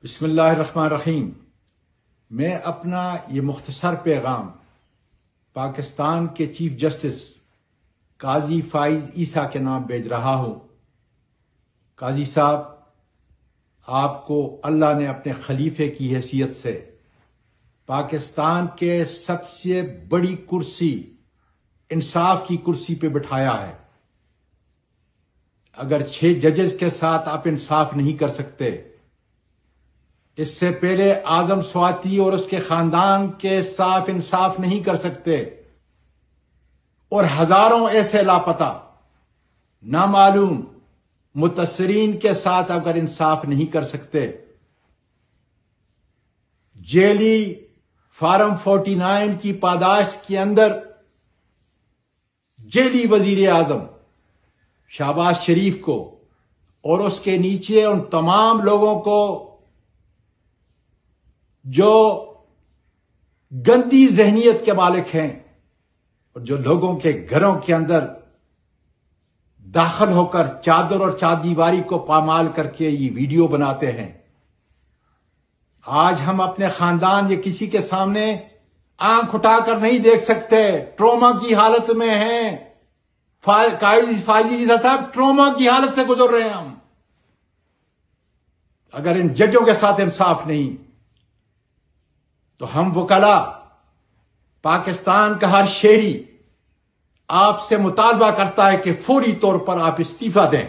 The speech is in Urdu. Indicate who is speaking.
Speaker 1: بسم اللہ الرحمن الرحیم۔ میں اپنا یہ مختصر پیغام پاکستان کے چیف جسٹس قاضی فائز عیسیٰ کے نام بھیج رہا ہوں۔ قاضی صاحب، آپ کو اللہ نے اپنے خلیفے کی حیثیت سے پاکستان کے سب سے بڑی کرسی، انصاف کی کرسی پہ بٹھایا ہے۔ اگر 6 ججز کے ساتھ آپ انصاف نہیں کر سکتے، اس سے پہلے اعظم سواتی اور اس کے خاندان کے ساتھ انصاف نہیں کر سکتے، اور ہزاروں ایسے لاپتہ نامعلوم متاثرین کے ساتھ اگر انصاف نہیں کر سکتے، جیلی فارم 49 کی پاداش کے اندر جیلی وزیر اعظم شہباز شریف کو اور اس کے نیچے ان تمام لوگوں کو جو گندی ذہنیت کے مالک ہیں اور جو لوگوں کے گھروں کے اندر داخل ہو کر چادر اور چاردیواری کو پامال کر کے یہ ویڈیو بناتے ہیں، آج ہم اپنے خاندان یا کسی کے سامنے آنکھ اٹھا کر نہیں دیکھ سکتے، ٹروما کی حالت میں ہیں۔ فائز عیسیٰ صاحب ٹروما کی حالت سے گزر رہے ہیں ہم۔ اگر ان ججوں کے ساتھ انصاف نہیں تو ہم وکلا، پاکستان کا ہر شہری آپ سے مطالبہ کرتا ہے کہ فوری طور پر آپ استعفیٰ دیں۔